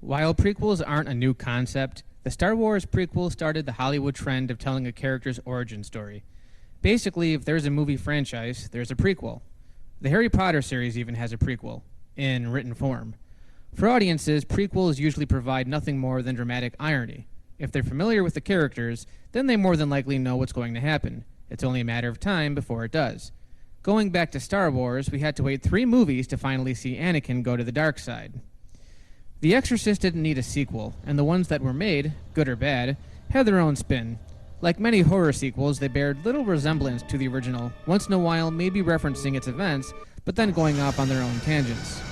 While prequels aren't a new concept, the Star Wars prequel started the Hollywood trend of telling a character's origin story. Basically, if there's a movie franchise, there's a prequel. The Harry Potter series even has a prequel, in written form. For audiences, prequels usually provide nothing more than dramatic irony. If they're familiar with the characters, then they more than likely know what's going to happen. It's only a matter of time before it does. Going back to Star Wars, we had to wait 3 movies to finally see Anakin go to the dark side. The Exorcist didn't need a sequel, and the ones that were made, good or bad, had their own spin. Like many horror sequels, they bared little resemblance to the original, once in a while maybe referencing its events, but then going off on their own tangents.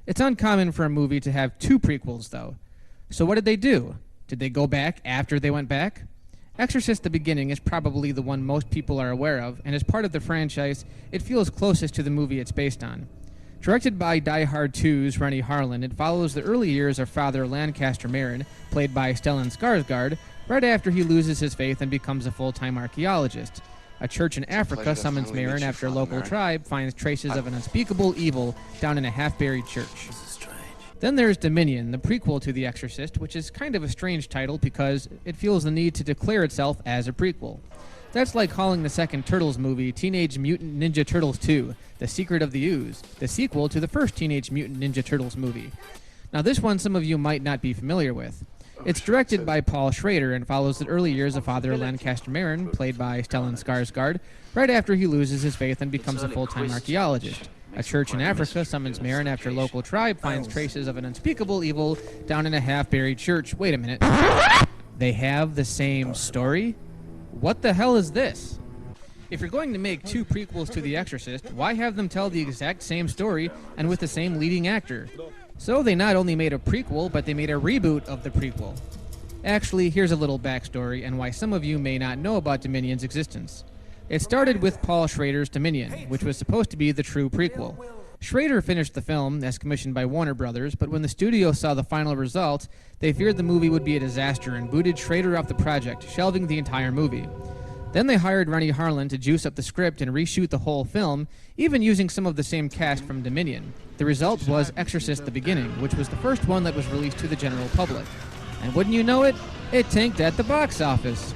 It's uncommon for a movie to have 2 prequels, though. So what did they do? Did they go back after they went back? Exorcist The Beginning is probably the one most people are aware of, and as part of the franchise, it feels closest to the movie it's based on. Directed by Die Hard 2's Rennie Harlan, it follows the early years of Father Lancaster Marin, played by Stellan Skarsgård, right after he loses his faith and becomes a full-time archaeologist. A church in Africa summons Marin after a local tribe finds traces of an unspeakable evil down in a half-buried church. Then there's Dominion, the prequel to The Exorcist, which is kind of a strange title because it feels the need to declare itself as a prequel. That's like calling the second Turtles movie Teenage Mutant Ninja Turtles 2, The Secret of the Ooze, the sequel to the first Teenage Mutant Ninja Turtles movie. Now this one some of you might not be familiar with. It's directed by Paul Schrader and follows the early years of Father Lancaster Marin, played by Stellan Skarsgård, right after he loses his faith and becomes a full-time archaeologist. A church in Africa summons Marin after a local tribe finds traces of an unspeakable evil down in a half-buried church. Wait a minute. They have the same story? What the hell is this? If you're going to make 2 prequels to The Exorcist, why have them tell the exact same story and with the same leading actor? So they not only made a prequel, but they made a reboot of the prequel. Actually, here's a little backstory and why some of you may not know about Dominion's existence. It started with Paul Schrader's Dominion, which was supposed to be the true prequel. Schrader finished the film, as commissioned by Warner Brothers, but when the studio saw the final result, they feared the movie would be a disaster and booted Schrader off the project, shelving the entire movie. Then they hired Rennie Harlan to juice up the script and reshoot the whole film, even using some of the same cast from Dominion. The result was Exorcist The Beginning, which was the first one that was released to the general public. And wouldn't you know it, it tanked at the box office.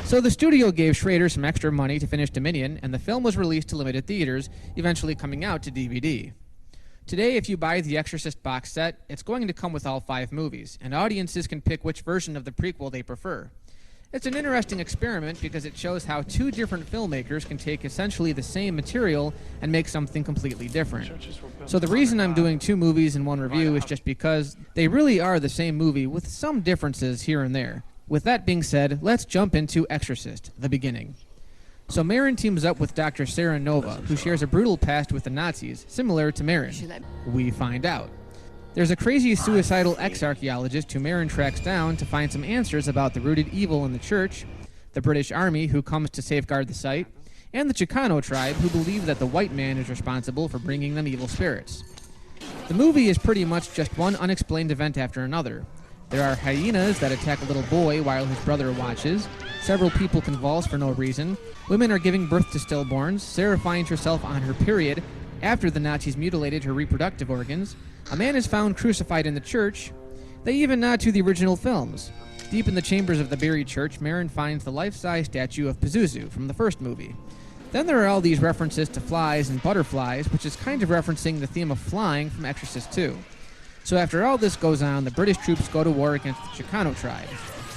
So the studio gave Schrader some extra money to finish Dominion, and the film was released to limited theaters, eventually coming out to DVD. Today, if you buy the Exorcist box set, it's going to come with all 5 movies, and audiences can pick which version of the prequel they prefer. It's an interesting experiment because it shows how 2 different filmmakers can take essentially the same material and make something completely different. So the reason I'm doing 2 movies in one review is just because they really are the same movie with some differences here and there. With that being said, let's jump into Exorcist, The Beginning. So Marin teams up with Dr. Sarah Nova, who shares a brutal past with the Nazis, similar to Marin. We find out. There's a crazy suicidal ex-archaeologist who Marin tracks down to find some answers about the rooted evil in the church, the British Army who comes to safeguard the site, and the Chicano tribe who believe that the white man is responsible for bringing them evil spirits. The movie is pretty much just one unexplained event after another. There are hyenas that attack a little boy while his brother watches. Several people convulse for no reason. Women are giving birth to stillborns. Sarah finds herself on her period after the Nazis mutilated her reproductive organs. A man is found crucified in the church. They even nod to the original films. Deep in the chambers of the buried church, Marin finds the life-size statue of Pazuzu from the first movie. Then there are all these references to flies and butterflies, which is kind of referencing the theme of flying from Exorcist 2. So after all this goes on, the British troops go to war against the Chicano tribe.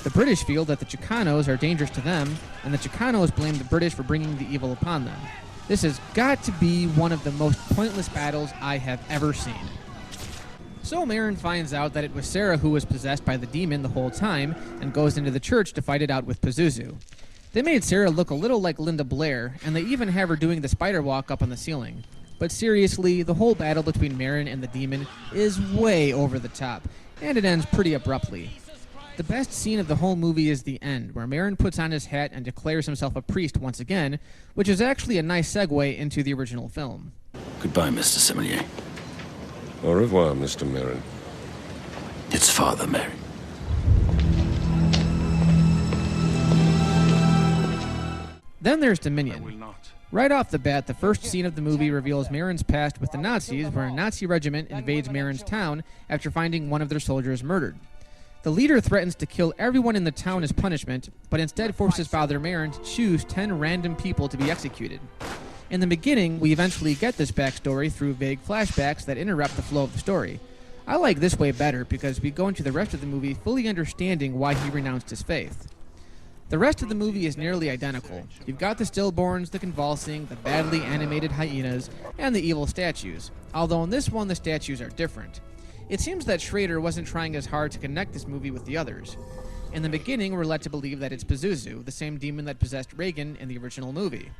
The British feel that the Chicanos are dangerous to them, and the Chicanos blame the British for bringing the evil upon them. This has got to be one of the most pointless battles I have ever seen. So Marin finds out that it was Sarah who was possessed by the demon the whole time, and goes into the church to fight it out with Pazuzu. They made Sarah look a little like Linda Blair, and they even have her doing the spider walk up on the ceiling. But seriously, the whole battle between Marin and the demon is way over the top, and it ends pretty abruptly. The best scene of the whole movie is the end, where Marin puts on his hat and declares himself a priest once again, which is actually a nice segue into the original film. Goodbye, Mr. Sommelier. Au revoir, Mr. Marin. It's Father Marin. Then there's Dominion. Right off the bat, the first scene of the movie reveals Marin's past with the Nazis, where a Nazi regiment invades Marin's town after finding one of their soldiers murdered. The leader threatens to kill everyone in the town as punishment, but instead forces Father Marin to choose 10 random people to be executed. In the beginning, we eventually get this backstory through vague flashbacks that interrupt the flow of the story. I like this way better because we go into the rest of the movie fully understanding why he renounced his faith. The rest of the movie is nearly identical. You've got the stillborns, the convulsing, the badly animated hyenas, and the evil statues, although in this one the statues are different. It seems that Schrader wasn't trying as hard to connect this movie with the others. In the beginning, we're led to believe that it's Pazuzu, the same demon that possessed Reagan in the original movie.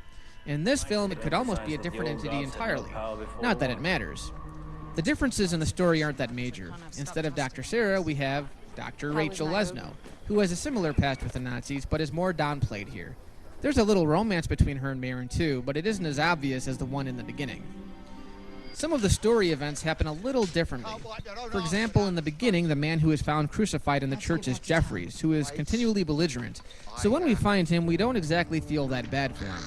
In this film, it could almost be a different entity entirely. Not that it matters. The differences in the story aren't that major. Instead of Dr. Sarah, we have Dr. Rachel Lesno, who has a similar past with the Nazis, but is more downplayed here. There's a little romance between her and Marin too, but it isn't as obvious as the one in the beginning. Some of the story events happen a little differently. For example, in the beginning, the man who is found crucified in the church is Jeffries, who is continually belligerent, so when we find him, we don't exactly feel that bad for him.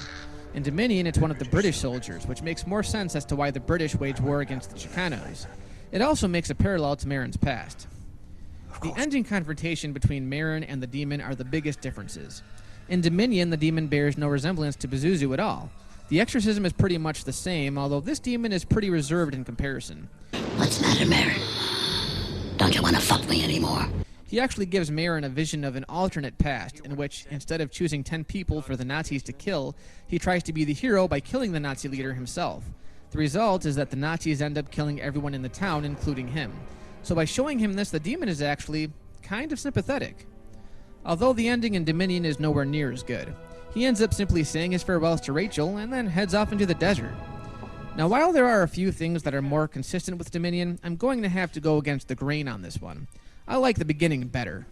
In Dominion, it's one of the British soldiers, which makes more sense as to why the British wage war against the Chicanos. It also makes a parallel to Marin's past. The ending confrontation between Marin and the demon are the biggest differences. In Dominion, the demon bears no resemblance to Pazuzu at all. The exorcism is pretty much the same, although this demon is pretty reserved in comparison. What's the matter, Marin? Don't you want to fuck me anymore? He actually gives Marin a vision of an alternate past, in which, instead of choosing 10 people for the Nazis to kill, he tries to be the hero by killing the Nazi leader himself. The result is that the Nazis end up killing everyone in the town, including him. So by showing him this, the demon is actually kind of sympathetic. Although the ending in Dominion is nowhere near as good. He ends up simply saying his farewells to Rachel and then heads off into the desert. Now, while there are a few things that are more consistent with Dominion, I'm going to have to go against the grain on this one. I like the beginning better.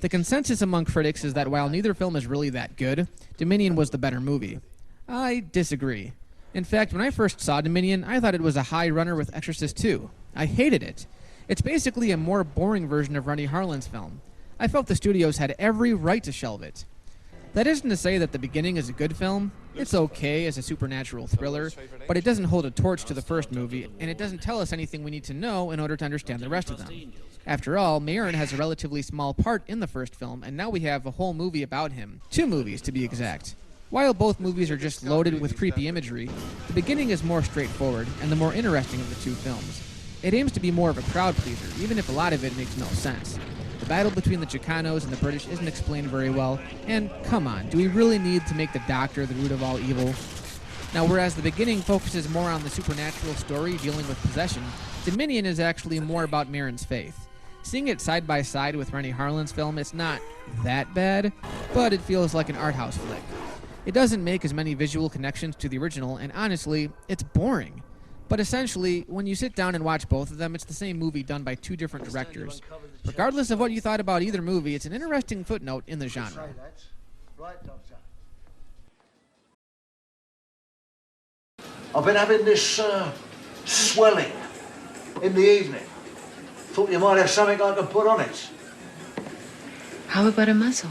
The consensus among critics is that while neither film is really that good, Dominion was the better movie. I disagree. In fact, when I first saw Dominion, I thought it was a high runner with Exorcist 2. I hated it. It's basically a more boring version of Rennie Harlin's film. I felt the studios had every right to shelve it. That isn't to say that The Beginning is a good film. It's okay as a supernatural thriller, but it doesn't hold a torch to the first movie, and it doesn't tell us anything we need to know in order to understand the rest of them. After all, Marin has a relatively small part in the first film, and now we have a whole movie about him. 2 movies, to be exact. While both movies are just loaded with creepy imagery, The Beginning is more straightforward and the more interesting of the 2 films. It aims to be more of a crowd pleaser, even if a lot of it makes no sense. The battle between the Chicanos and the British isn't explained very well, and come on, do we really need to make the Doctor the root of all evil? Now, whereas The Beginning focuses more on the supernatural story dealing with possession, Dominion is actually more about Marin's faith. Seeing it side by side with Rennie Harlin's film, it's not that bad, but it feels like an art house flick. It doesn't make as many visual connections to the original, and honestly, it's boring. But essentially, when you sit down and watch both of them, it's the same movie done by 2 different directors. Regardless of what you thought about either movie, it's an interesting footnote in the genre. I've been having this swelling in the evening. Thought you might have something I can put on it. How about a muzzle?